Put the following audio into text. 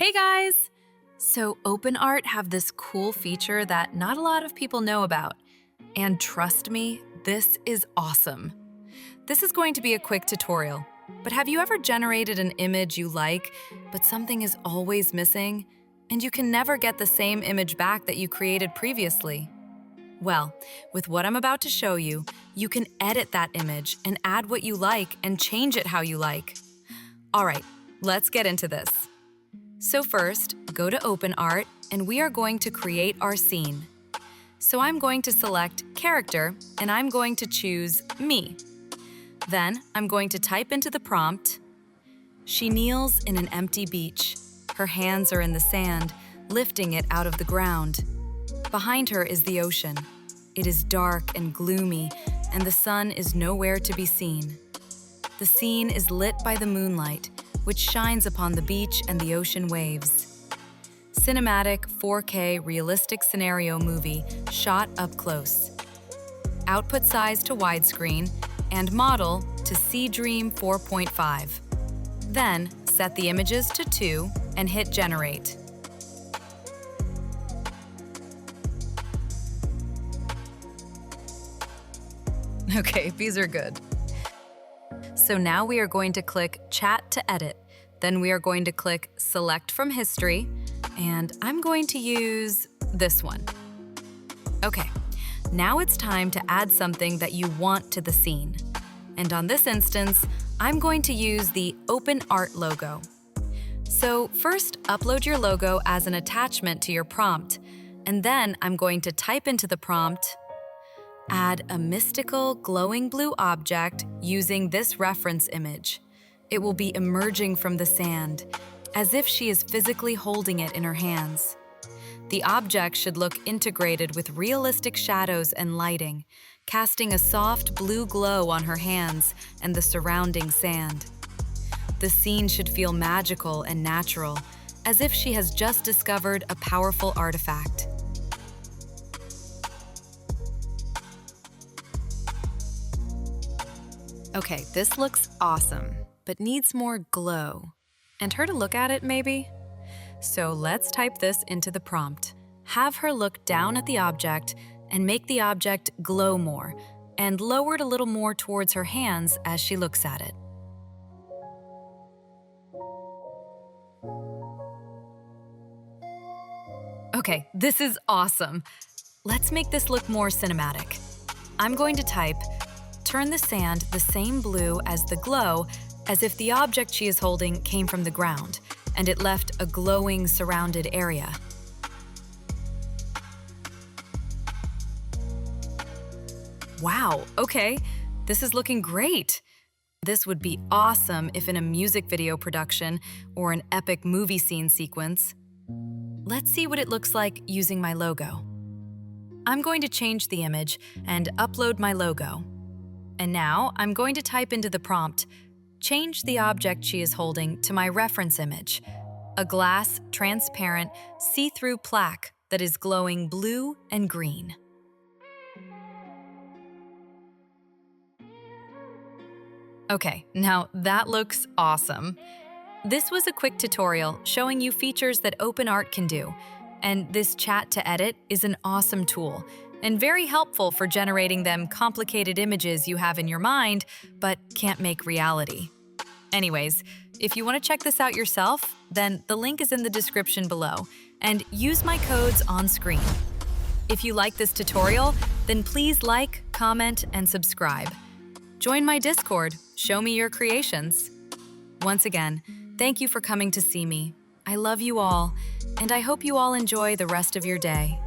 Hey guys! So OpenArt have this cool feature that not a lot of people know about. And trust me, this is awesome. This is going to be a quick tutorial, but have you ever generated an image you like, but something is always missing, and you can never get the same image back that you created previously? Well, with what I'm about to show you, you can edit that image and add what you like and change it how you like. All right, let's get into this. So first, go to OpenArt, and we are going to create our scene. So I'm going to select Character, and I'm going to choose Me. Then I'm going to type into the prompt, "She kneels in an empty beach. Her hands are in the sand, lifting it out of the ground. Behind her is the ocean. It is dark and gloomy, and the sun is nowhere to be seen. The scene is lit by the moonlight, which shines upon the beach and the ocean waves. Cinematic 4K realistic scenario movie shot up close. Output size to widescreen and model to C-Dream 4.5. Then set the images to 2 and hit Generate. Okay, these are good. So now we are going to click Chat to edit. Then we are going to click Select from History, and I'm going to use this one. Okay, now it's time to add something that you want to the scene. And on this instance, I'm going to use the OpenArt logo. So first, upload your logo as an attachment to your prompt, and then I'm going to type into the prompt, "Add a mystical glowing blue object using this reference image. It will be emerging from the sand, as if she is physically holding it in her hands. The object should look integrated with realistic shadows and lighting, casting a soft blue glow on her hands and the surrounding sand. The scene should feel magical and natural, as if she has just discovered a powerful artifact." Okay, this looks awesome, but needs more glow. And her to look at it, maybe? So let's type this into the prompt. Have her look down at the object and make the object glow more, and lower it a little more towards her hands as she looks at it. Okay, this is awesome. Let's make this look more cinematic. I'm going to type, "Turn the sand the same blue as the glow, as if the object she is holding came from the ground, and it left a glowing surrounded area." Wow, okay, this is looking great. This would be awesome if in a music video production or an epic movie scene sequence. Let's see what it looks like using my logo. I'm going to change the image and upload my logo. And now I'm going to type into the prompt, "Change the object she is holding to my reference image, a glass, transparent, see-through plaque that is glowing blue and green." Okay, now that looks awesome. This was a quick tutorial showing you features that OpenArt can do, and this chat to edit is an awesome tool and very helpful for generating them complicated images you have in your mind but can't make reality. Anyways, if you want to check this out yourself, then the link is in the description below, and use my codes on screen. If you like this tutorial, then please like, comment, and subscribe. Join my Discord, show me your creations. Once again, thank you for coming to see me. I love you all, and I hope you all enjoy the rest of your day.